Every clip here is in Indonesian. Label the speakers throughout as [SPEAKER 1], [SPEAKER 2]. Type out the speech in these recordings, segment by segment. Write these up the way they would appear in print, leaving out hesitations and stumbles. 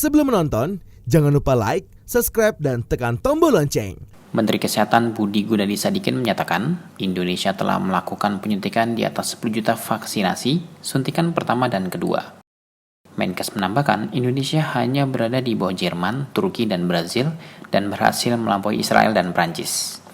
[SPEAKER 1] Sebelum menonton, jangan lupa like, subscribe, dan tekan tombol lonceng.
[SPEAKER 2] Menteri Kesehatan Budi Gunadi Sadikin menyatakan, Indonesia telah melakukan penyuntikan di atas 10 juta vaksinasi, suntikan pertama dan kedua. Menkes menambahkan, Indonesia hanya berada di bawah Jerman, Turki, dan Brazil, dan berhasil melampaui Israel dan Prancis.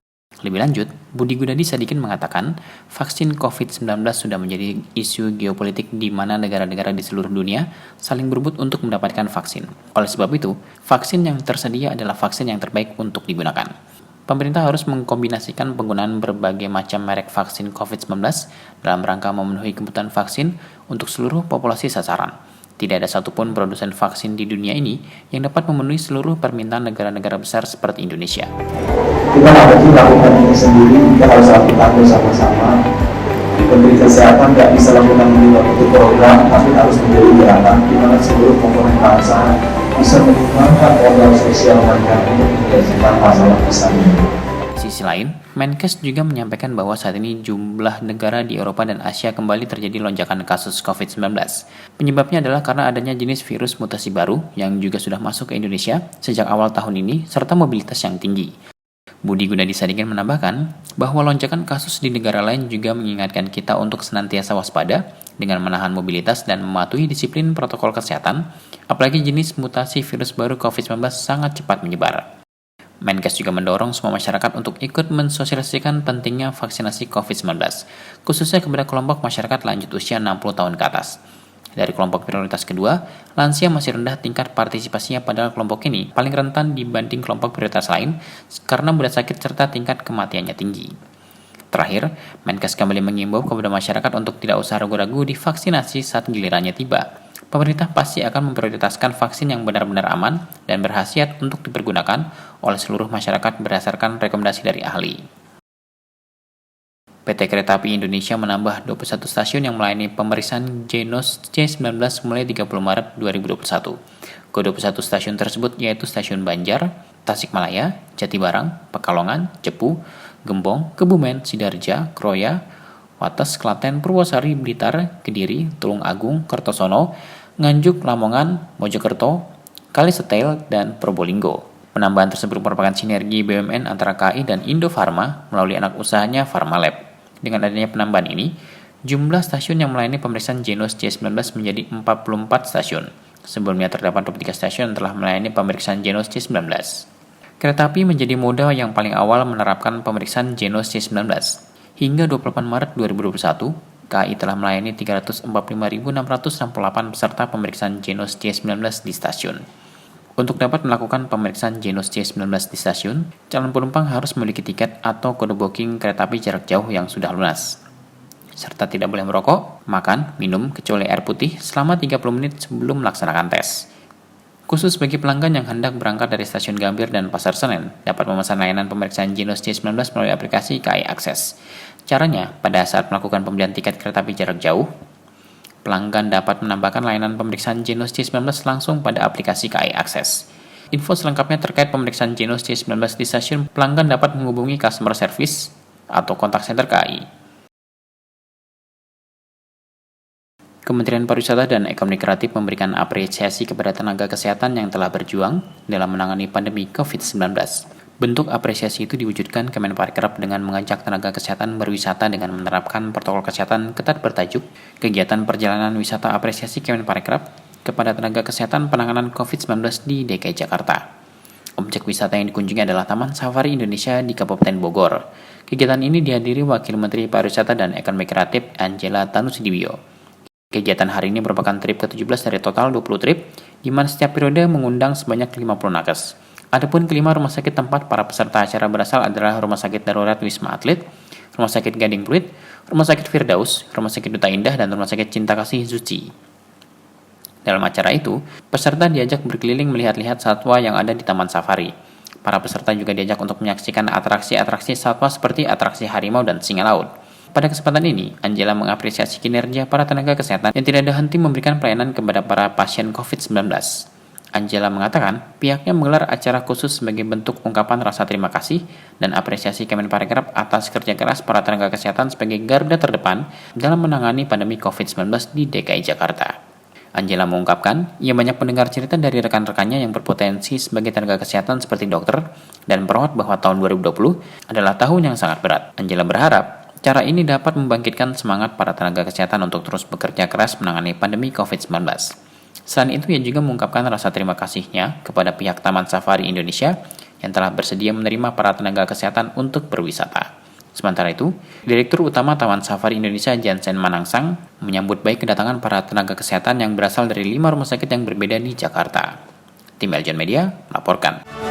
[SPEAKER 2] Lebih lanjut, Budi Gunadi Sadikin mengatakan, vaksin COVID-19 sudah menjadi isu geopolitik di mana negara-negara di seluruh dunia saling berebut untuk mendapatkan vaksin. Oleh sebab itu, vaksin yang tersedia adalah vaksin yang terbaik untuk digunakan. Pemerintah harus mengkombinasikan penggunaan berbagai macam merek vaksin COVID-19 dalam rangka memenuhi kebutuhan vaksin untuk seluruh populasi sasaran. Tidak ada satupun produsen vaksin di dunia ini yang dapat memenuhi seluruh permintaan negara-negara besar seperti Indonesia.
[SPEAKER 3] Kita nggak mungkin lakukan ini sendiri, kita harus lakukan bersama-sama. Menteri Kesehatan nggak bisa lakukan ini untuk program, tapi harus menjadi gerakan di mana seluruh komponen bangsa bisa mengembangkan modal sosial mereka untuk menyelesaikan masalah besar ini.
[SPEAKER 2] Di sisi lain, Menkes juga menyampaikan bahwa saat ini jumlah negara di Eropa dan Asia kembali terjadi lonjakan kasus COVID-19. Penyebabnya adalah karena adanya jenis virus mutasi baru yang juga sudah masuk ke Indonesia sejak awal tahun ini serta mobilitas yang tinggi. Budi Gunadi Sadikin menambahkan bahwa lonjakan kasus di negara lain juga mengingatkan kita untuk senantiasa waspada dengan menahan mobilitas dan mematuhi disiplin protokol kesehatan, apalagi jenis mutasi virus baru COVID-19 sangat cepat menyebar. Menkes juga mendorong semua masyarakat untuk ikut mensosialisasikan pentingnya vaksinasi COVID-19, khususnya kepada kelompok masyarakat lanjut usia 60 tahun ke atas. Dari kelompok prioritas kedua, lansia masih rendah tingkat partisipasinya, padahal kelompok ini paling rentan dibanding kelompok prioritas lain karena mudah sakit serta tingkat kematiannya tinggi. Terakhir, Menkes kembali mengimbau kepada masyarakat untuk tidak usah ragu-ragu divaksinasi saat gilirannya tiba. Pemerintah pasti akan memprioritaskan vaksin yang benar-benar aman dan berkhasiat untuk dipergunakan oleh seluruh masyarakat berdasarkan rekomendasi dari ahli. PT Kereta Api Indonesia menambah 21 stasiun yang melayani pemeriksaan Genos C19 mulai 30 Maret 2021. Ke-21 stasiun tersebut yaitu Stasiun Banjar, Tasikmalaya, Jatibarang, Pekalongan, Cepu, Gembong, Kebumen, Sidarja, Kroya, Wates, Klaten, Purwosari, Blitar, Kediri, Tulung Agung, Kertosono, Nganjuk, Lamongan, Mojokerto, Kalisetel, dan Probolinggo. Penambahan tersebut merupakan sinergi BUMN antara KAI dan Indofarma melalui anak usahanya Farmalab. Dengan adanya penambahan ini, jumlah stasiun yang melayani pemeriksaan Genos C19 menjadi 44 stasiun. Sebelumnya terdapat 23 stasiun yang telah melayani pemeriksaan Genos C19. Kereta api menjadi moda yang paling awal menerapkan pemeriksaan Genos C19. Hingga 28 Maret 2021, KAI telah melayani 345.668 peserta pemeriksaan Genos C19 di stasiun. Untuk dapat melakukan pemeriksaan Genos C19 di stasiun, calon penumpang harus memiliki tiket atau kode booking kereta api jarak jauh yang sudah lunas. Serta tidak boleh merokok, makan, minum, kecuali air putih selama 30 menit sebelum melaksanakan tes. Khusus bagi pelanggan yang hendak berangkat dari stasiun Gambir dan Pasar Senen, dapat memesan layanan pemeriksaan Genos C19 melalui aplikasi KAI Akses. Caranya, pada saat melakukan pembelian tiket kereta api jarak jauh, pelanggan dapat menambahkan layanan pemeriksaan Genos C19 langsung pada aplikasi KAI Akses. Info selengkapnya terkait pemeriksaan Genos C19 di stasiun, pelanggan dapat menghubungi customer service atau kontak center KAI. Kementerian Pariwisata dan Ekonomi Kreatif memberikan apresiasi kepada tenaga kesehatan yang telah berjuang dalam menangani pandemi COVID-19. Bentuk apresiasi itu diwujudkan Kemenparekraf dengan mengajak tenaga kesehatan berwisata dengan menerapkan protokol kesehatan ketat bertajuk Kegiatan Perjalanan Wisata Apresiasi Kemenparekraf kepada tenaga kesehatan penanganan COVID-19 di DKI Jakarta. Objek wisata yang dikunjungi adalah Taman Safari Indonesia di Kabupaten Bogor. Kegiatan ini dihadiri Wakil Menteri Pariwisata dan Ekonomi Kreatif Angela Tanusudibio. Kegiatan hari ini merupakan trip ke-17 dari total 20 trip, di mana setiap periode mengundang sebanyak 50 nakes. Adapun kelima rumah sakit tempat para peserta acara berasal adalah Rumah Sakit Darurat Wisma Atlet, Rumah Sakit Gading Pluit, Rumah Sakit Firdaus, Rumah Sakit Duta Indah, dan Rumah Sakit Cinta Kasih Zuci. Dalam acara itu, peserta diajak berkeliling melihat-lihat satwa yang ada di Taman Safari. Para peserta juga diajak untuk menyaksikan atraksi-atraksi satwa seperti atraksi harimau dan singa laut. Pada kesempatan ini, Angela mengapresiasi kinerja para tenaga kesehatan yang tidak ada henti memberikan pelayanan kepada para pasien COVID-19. Angela mengatakan pihaknya menggelar acara khusus sebagai bentuk ungkapan rasa terima kasih dan apresiasi Kemenparekraf atas kerja keras para tenaga kesehatan sebagai garda terdepan dalam menangani pandemi COVID-19 di DKI Jakarta. Angela mengungkapkan, ia banyak mendengar cerita dari rekan-rekannya yang berpotensi sebagai tenaga kesehatan seperti dokter dan perawat bahwa tahun 2020 adalah tahun yang sangat berat. Angela berharap cara ini dapat membangkitkan semangat para tenaga kesehatan untuk terus bekerja keras menangani pandemi COVID-19. Selain itu, ia juga mengungkapkan rasa terima kasihnya kepada pihak Taman Safari Indonesia yang telah bersedia menerima para tenaga kesehatan untuk berwisata. Sementara itu, Direktur Utama Taman Safari Indonesia Jansen Manangsang menyambut baik kedatangan para tenaga kesehatan yang berasal dari 5 rumah sakit yang berbeda di Jakarta. Tim Eljon Media melaporkan.